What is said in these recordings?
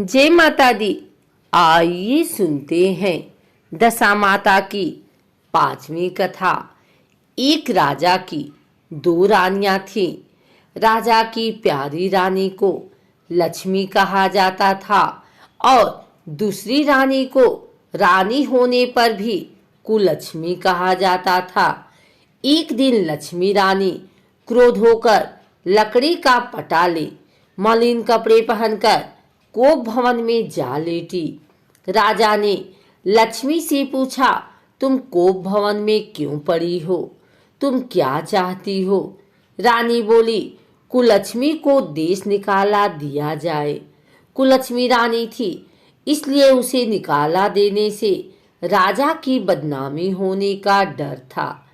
जय माता दी। आइए सुनते हैं दशा माता की पांचवी कथा। एक राजा की दो रानियां थीं। राजा की प्यारी रानी को लक्ष्मी कहा जाता था और दूसरी रानी को रानी होने पर भी कुलक्ष्मी कहा जाता था। एक दिन लक्ष्मी रानी क्रोध होकर लकड़ी का पटा ले मलिन कपड़े पहनकर कोप भवन में जा लेटी। राजा ने लक्ष्मी से पूछा, तुम कोप भवन में क्यों पड़ी हो? तुम क्या चाहती हो? रानी बोली, कुलक्ष्मी को देश निकाला दिया जाए। कुलक्ष्मी रानी थी, इसलिए उसे निकाला देने से राजा की बदनामी होने का डर था।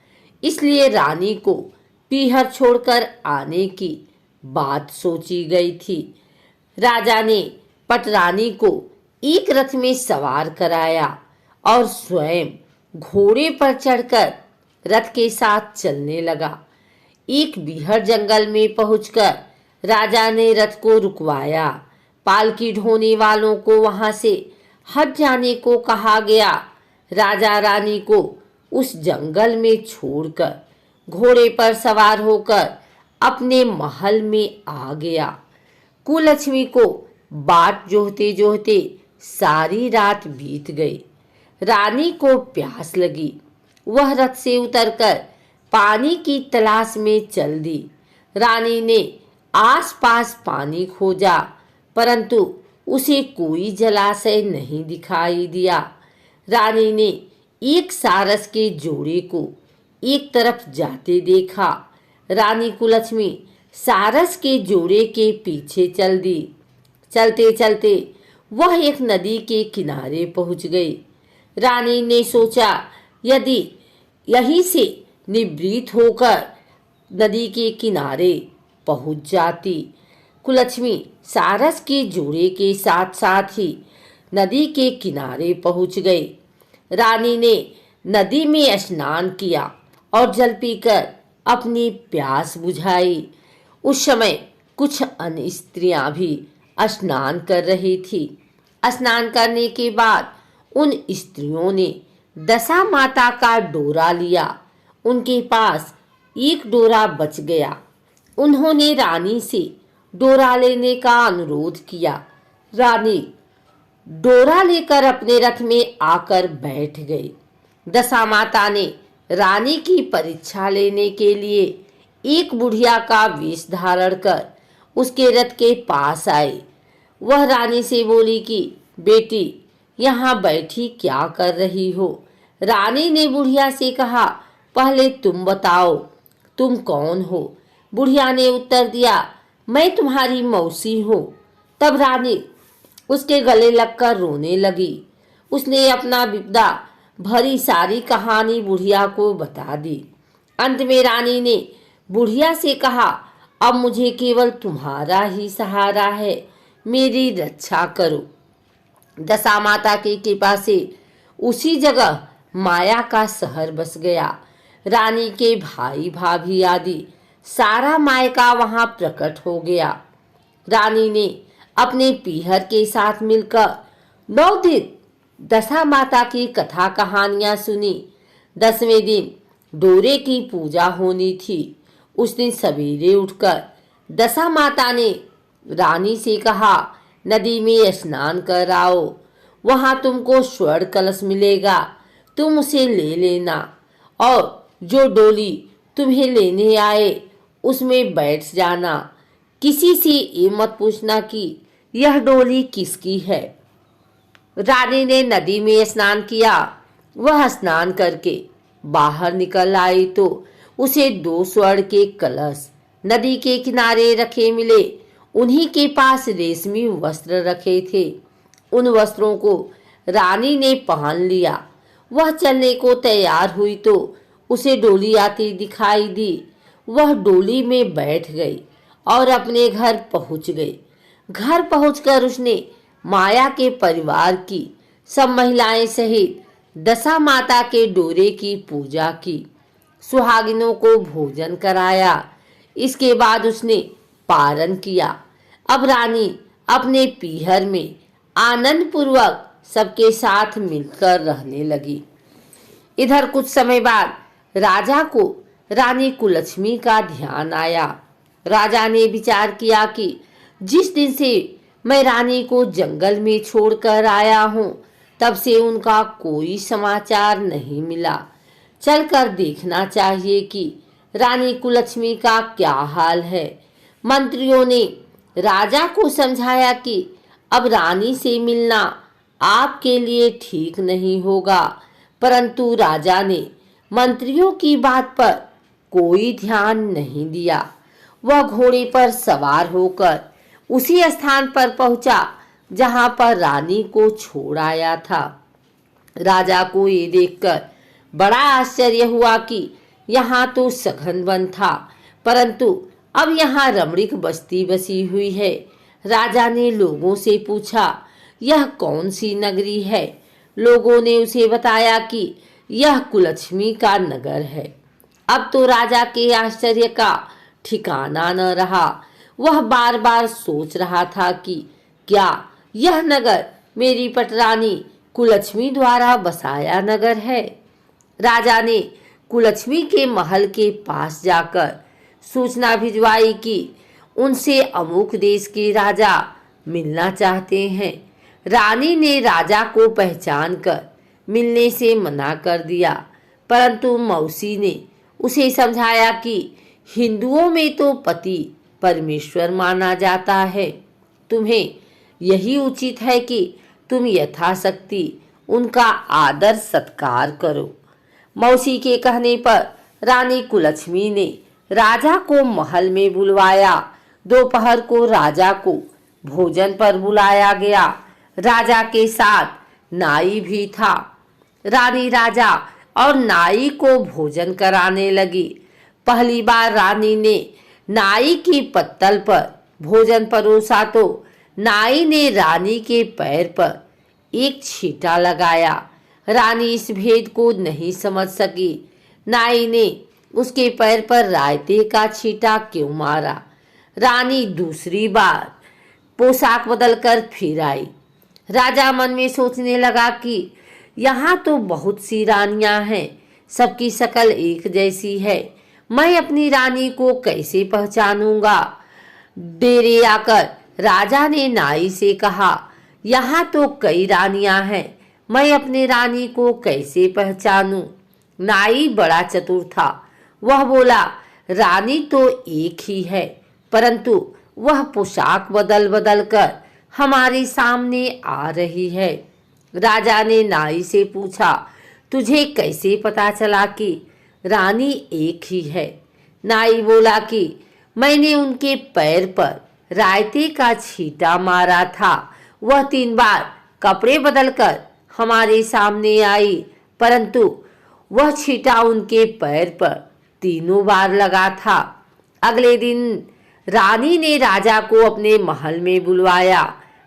इसलिए रानी को पीहर छोड़कर आने की बात सोची गई थी। राजा ने पटरानी को एक रथ में सवार कराया और स्वयं घोड़े पर चढ़कर रथ के साथ चलने लगा। एक बीहड़ जंगल में पहुंचकर राजा ने रथ को रुकवाया। पालकी ढोने वालों को वहां से हट जाने को कहा गया। राजा रानी को उस जंगल में छोड़कर घोड़े पर सवार होकर अपने महल में आ गया। कुलक्ष्मी को बाट जोहते जोहते सारी रात बीत गई। रानी को प्यास लगी। वह रथ से उतरकर पानी की तलाश में चल दी। रानी ने आसपास पानी खोजा, परंतु उसे कोई जलाशय नहीं दिखाई दिया। रानी ने एक सारस के जोड़े को एक तरफ जाते देखा। रानी कुलक्ष्मी सारस के जोड़े के पीछे चल दी। चलते चलते वह एक नदी के किनारे पहुंच गई। रानी ने सोचा, यदि यहीं से निवृत्त होकर नदी के किनारे पहुंच जाती। कुलक्ष्मी सारस के जोड़े के साथ साथ ही नदी के किनारे पहुंच गई। रानी ने नदी में स्नान किया और जल पीकर अपनी प्यास बुझाई। उस समय कुछ अन्य स्त्रियां भी स्नान कर रही थी। स्नान करने के बाद उन स्त्रियों ने दशा माता का डोरा लिया। उनके पास एक डोरा बच गया। उन्होंने रानी से डोरा लेने का अनुरोध किया। रानी डोरा लेकर अपने रथ में आकर बैठ गई। दशा माता ने रानी की परीक्षा लेने के लिए एक बुढ़िया का वेश धारण कर उसके रथ के पास आई। वह रानी से बोली कि बेटी, यहाँ बैठी क्या कर रही हो? रानी ने बुढ़िया से कहा, पहले तुम बताओ, तुम कौन हो? बुढ़िया ने उत्तर दिया, मैं तुम्हारी मौसी हूँ। तब रानी उसके गले लगकर रोने लगी। उसने अपना विपदा भरी सारी कहानी बुढ़िया को बता दी। अंत में रानी ने बुढ़िया से कहा, अब मुझे केवल तुम्हारा ही सहारा है, मेरी रक्षा करो। दशा माता की कृपा से उसी जगह माया का शहर बस गया। रानी के भाई भाभी आदि सारा मायका वहां प्रकट हो गया। रानी ने अपने पीहर के साथ मिलकर 9 दिन दशा माता की कथा कहानियां सुनी। 10वें दिन डोरे की पूजा होनी थी। उस दिन सवेरे उठकर दशा माता ने रानी से कहा, नदी में स्नान कर आओ, वहां तुमको स्वर्ण कलश मिलेगा, तुम उसे ले लेना और जो डोली तुम्हें लेने आए उसमें बैठ जाना। किसी से ये मत पूछना कि यह डोली किसकी है। रानी ने नदी में स्नान किया। वह स्नान करके बाहर निकल आई तो उसे 2 स्वर्ण के कलश नदी के किनारे रखे मिले। उन्हीं के पास रेशमी वस्त्र रखे थे। उन वस्त्रों को रानी ने पहन लिया। वह चलने को तैयार हुई तो उसे डोली आती दिखाई दी। वह डोली में बैठ गई और अपने घर पहुंच गई। घर पहुंचकर उसने माया के परिवार की सब महिलाएं सहित दशा माता के डोरे की पूजा की, सुहागिनों को भोजन कराया। इसके बाद उसने पारण किया। अब रानी अपने पीहर में आनंद पूर्वक सबके साथ मिलकर रहने लगी। इधर कुछ समय बाद राजा को रानी कुलक्ष्मी का ध्यान आया। राजा ने विचार किया कि जिस दिन से मैं रानी को जंगल में छोड़कर आया हूँ, तब से उनका कोई समाचार नहीं मिला। चलकर देखना चाहिए कि रानी कुलक्ष्मी का क्या हाल है। मंत्रियों ने राजा को समझाया कि अब रानी से मिलना आपके लिए ठीक नहीं होगा, परंतु राजा ने मंत्रियों की बात पर कोई ध्यान नहीं दिया। वह घोड़े पर सवार होकर उसी स्थान पर पहुंचा जहां पर रानी को छोड़ आया था। राजा को ये देखकर बड़ा आश्चर्य हुआ कि यहाँ तो सघन वन था, परंतु अब यहाँ रमणीक बस्ती बसी हुई है। राजा ने लोगों से पूछा, यह कौन सी नगरी है? लोगों ने उसे बताया कि यह कुलक्ष्मी का नगर है। अब तो राजा के आश्चर्य का ठिकाना न रहा। वह बार बार सोच रहा था कि क्या यह नगर मेरी पटरानी कुलक्ष्मी द्वारा बसाया नगर है? राजा ने कुलक्ष्मी के महल के पास जाकर सूचना भिजवाई कि उनसे अमुक देश के राजा मिलना चाहते हैं। रानी ने राजा को पहचान कर मिलने से मना कर दिया, परंतु मौसी ने उसे समझाया कि हिंदुओं में तो पति परमेश्वर माना जाता है। तुम्हें यही उचित है कि तुम यथाशक्ति उनका आदर सत्कार करो। मौसी के कहने पर रानी कुलक्ष्मी ने राजा को महल में बुलवाया। दोपहर को राजा को भोजन पर बुलाया गया। राजा के साथ नाई भी था। रानी राजा और नाई को भोजन कराने लगी। पहली बार रानी ने नाई की पत्तल पर भोजन परोसा तो नाई ने रानी के पैर पर एक छींटा लगाया। रानी इस भेद को नहीं समझ सकी। नाई ने उसके पैर पर रायते का छींटा क्यों मारा? रानी दूसरी बार पोशाक बदलकर फिर आई। राजा मन में सोचने लगा कि यहाँ तो बहुत सी रानियां हैं, सबकी शक्ल एक जैसी है। मैं अपनी रानी को कैसे पहचानूंगा? डेरे आकर राजा ने नाई से कहा, यहाँ तो कई रानियां हैं, मैं अपनी रानी को कैसे पहचानूं? नाई बड़ा चतुर था। वह बोला, रानी तो एक ही है, परंतु वह पोशाक बदल बदल कर हमारे सामने आ रही है। राजा ने नाई से पूछा, तुझे कैसे पता चला कि रानी एक ही है? नाई बोला कि मैंने उनके पैर पर रायते का छींटा मारा था। वह 3 बार कपड़े बदलकर हमारे सामने आई, परंतु वह छींटा उनके पैर पर तीनों बार लगा था। अगले दिन रानी ने राजा को अपने महल में बुलवाया।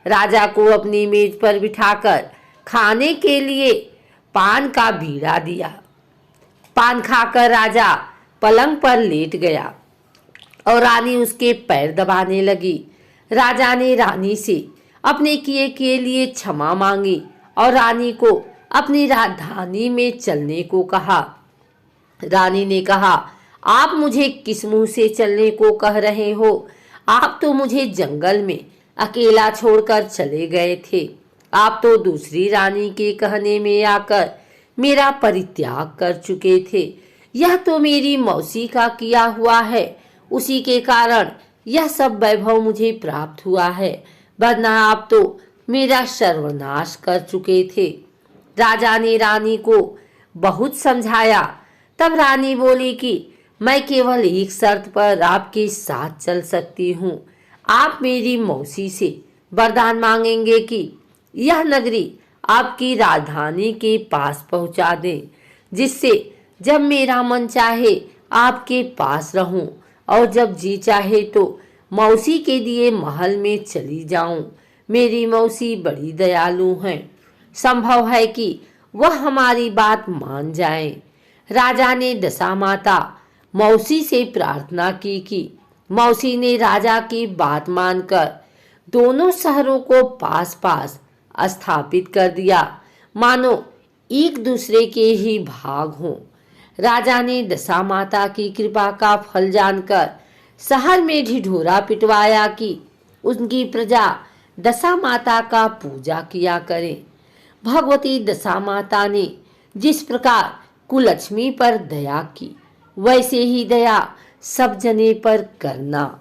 राजा को अपनी मेज पर बिठाकर खाने के लिए पान का बीड़ा दिया। पान खाकर राजा पलंग पर लेट गया और रानी उसके पैर दबाने लगी। राजा ने रानी से अपने किए के लिए क्षमा मांगी और रानी को अपनी राजधानी में चलने को कहा। रानी ने कहा, आप मुझे किस मुंह से चलने को कह रहे हो? आप तो मुझे जंगल में अकेला छोड़कर चले गए थे। आप तो दूसरी रानी के कहने में आकर मेरा परित्याग कर चुके थे। यह तो मेरी मौसी का किया हुआ है, उसी के कारण यह सब वैभव मुझे प्राप्त हुआ है, वरना आप तो मेरा सर्वनाश कर चुके थे। राजा ने रानी को बहुत समझाया। तब रानी बोली कि मैं केवल एक शर्त पर आपके साथ चल सकती हूँ। आप मेरी मौसी से वरदान मांगेंगे कि यह नगरी आपकी राजधानी के पास पहुँचा दें, जिससे जब मेरा मन चाहे आपके पास रहूं और जब जी चाहे तो मौसी के दिए महल में चली जाऊं। मेरी मौसी बड़ी दयालु हैं, संभव है कि वह हमारी बात मान जाएं। राजा ने दशा माता मौसी से प्रार्थना की कि मौसी ने राजा की बात मानकर दोनों शहरों को पास पास स्थापित कर दिया, मानो एक दूसरे के ही भाग हों। राजा ने दशा माता की कृपा का फल जानकर शहर में ढिढोरा पिटवाया कि उनकी प्रजा दशा माता का पूजा किया करे। भगवती दशा माता ने जिस प्रकार कुलक्ष्मी पर दया की, वैसे ही दया सब जने पर करना।